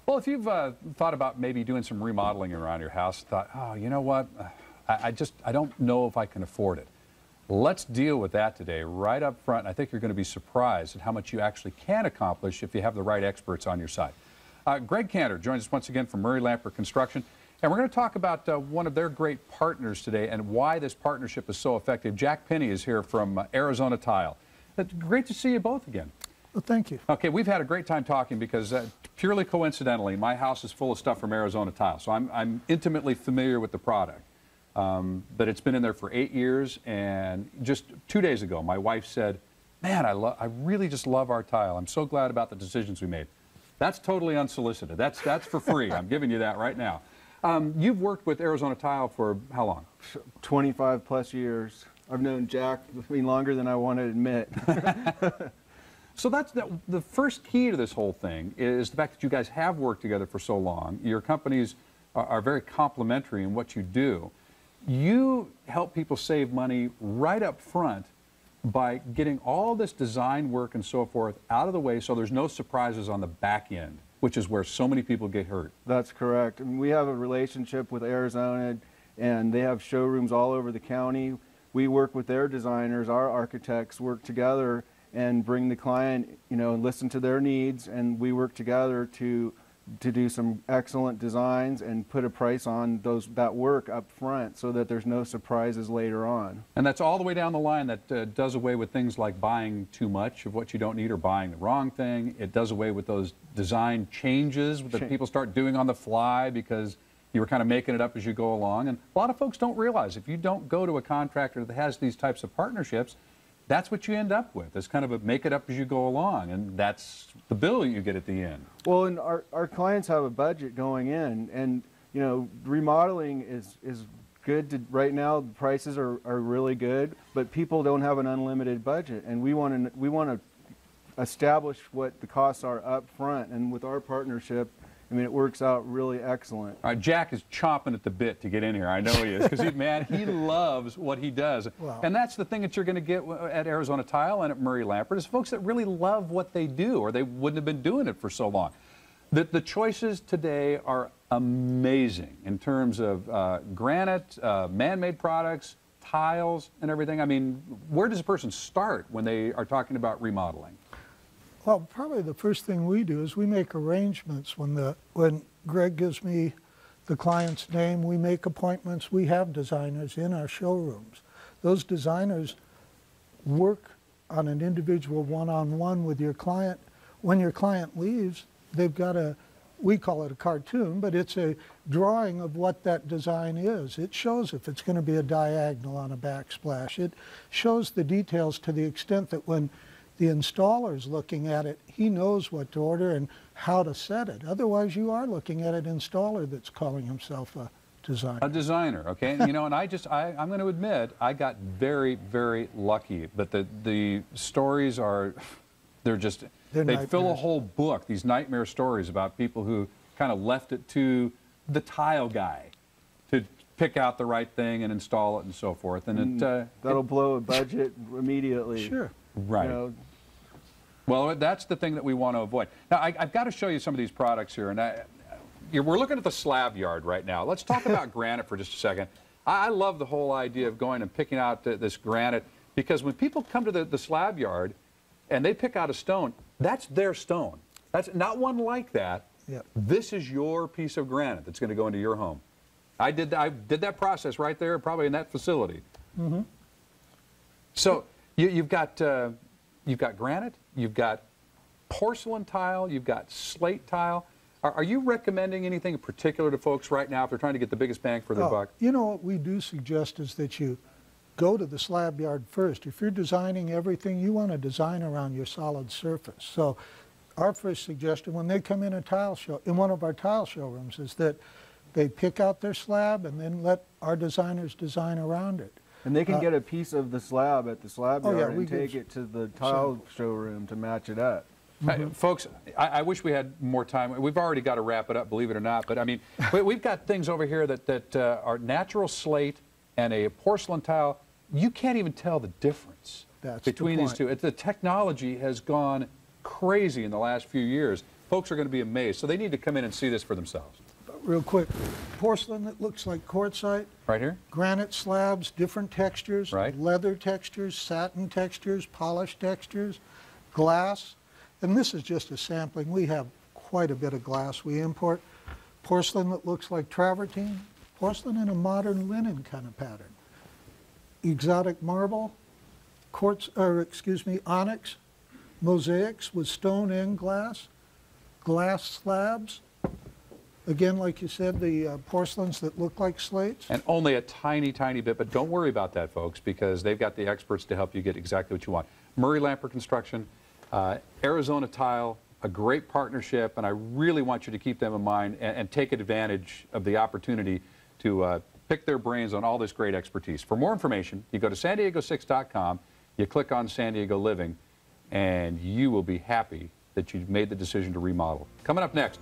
Well, if you've thought about maybe doing some remodeling around your house, thought, oh, you know what, I don't know if I can afford it. Let's deal with that today right up front. I think you're going to be surprised at how much you actually can accomplish if you have the right experts on your side. Greg Cantor joins us once again from Murray Lamper Construction, and we're going to talk about one of their great partners today and why this partnership is so effective. Jack Penny is here from Arizona Tile. Great to see you both again. Well, thank you. Okay, we've had a great time talking because purely coincidentally, my house is full of stuff from Arizona Tile, so I'm intimately familiar with the product. But it's been in there for 8 years, and just 2 days ago, my wife said, man, I really just love our tile. I'm so glad about the decisions we made. That's totally unsolicited. That's for free. I'm giving you that right now. You've worked with Arizona Tile for how long? 25 plus years. I've known Jack longer than I want to admit. So that's the first key to this whole thing is the fact that you guys have worked together for so long. Your companies are very complementary in what you do. You help people save money right up front by getting all this design work and so forth out of the way so there's no surprises on the back end, which is where so many people get hurt. That's correct. And we have a relationship with Arizona, and they have showrooms all over the county. We work with their designers, our architects work together and bring the client, listen to their needs, and we work together to do some excellent designs and put a price on that work up front so that there's no surprises later on. And that's all the way down the line that does away with things like buying too much of what you don't need or buying the wrong thing. It does away with those design changes that people start doing on the fly because you were kind of making it up as you go along. And a lot of folks don't realize if you don't go to a contractor that has these types of partnerships, that's what you end up with. It's kind of a make it up as you go along, and that's the bill you get at the end. Well, and our clients have a budget going in, and remodeling is good. Right now, the prices are really good, but people don't have an unlimited budget, and we want to establish what the costs are up front, and with our partnership, it works out really excellent. All right, Jack is chomping at the bit to get in here. I know he is, because he loves what he does. Wow. And that's the thing that you're going to get at Arizona Tile and at Murray Lamper is folks that really love what they do, or they wouldn't have been doing it for so long. The choices today are amazing in terms of granite, man-made products, tiles, and everything. Where does a person start when they are talking about remodeling? Well, probably the first thing we do is we make arrangements. When Greg gives me the client's name, we make appointments. We have designers in our showrooms. Those designers work on an individual one-on-one with your client. When your client leaves, they've got we call it a cartoon, but it's a drawing of what that design is. It shows if it's going to be a diagonal on a backsplash. It shows the details to the extent that when the installer's looking at it, he knows what to order and how to set it. Otherwise, you are looking at an installer that's calling himself a designer. A designer, okay. And I'm going to admit, I got very, very lucky. But the stories are, they fill a whole book, these nightmare stories about people who kind of left it to the tile guy to pick out the right thing and install it and so forth. And that'll blow a budget immediately. Sure. Right. Well, that's the thing that we want to avoid. Now, I've got to show you some of these products here. And we're looking at the slab yard right now. Let's talk about granite for just a second. I love the whole idea of going and picking out this granite, because when people come to the slab yard and they pick out a stone, that's their stone. That's not one like that. Yep. This is your piece of granite that's going to go into your home. I did that process right there, probably in that facility. Mm-hmm. So you've got granite, you've got porcelain tile, you've got slate tile. Are you recommending anything in particular to folks right now if they're trying to get the biggest bang for their buck? What we do suggest is that you go to the slab yard first. If you're designing everything, you want to design around your solid surface. So our first suggestion when they come in one of our tile showrooms is that they pick out their slab and then let our designers design around it. And they can get a piece of the slab at the slab yard and take it to the tile showroom to match it up. Mm-hmm. Folks, I wish we had more time. We've already got to wrap it up, believe it or not. But we've got things over here that are natural slate and a porcelain tile, you can't even tell the difference between these two. The technology has gone crazy in the last few years. Folks are going to be amazed. So they need to come in and see this for themselves. Real quick, porcelain that looks like quartzite. Right here? Granite slabs, different textures, right. Leather textures, satin textures, polished textures, glass. And this is just a sampling. We have quite a bit of glass we import. Porcelain that looks like travertine, porcelain in a modern linen kind of pattern. Exotic marble, onyx, mosaics with stone and glass slabs. Again, like you said, the porcelains that look like slates. And only a tiny, tiny bit, but don't worry about that, folks, because they've got the experts to help you get exactly what you want. Murray Lamper Construction, Arizona Tile, a great partnership, and I really want you to keep them in mind and take advantage of the opportunity to pick their brains on all this great expertise. For more information, you go to san-diego6.com, you click on San Diego Living, and you will be happy that you made the decision to remodel. Coming up next,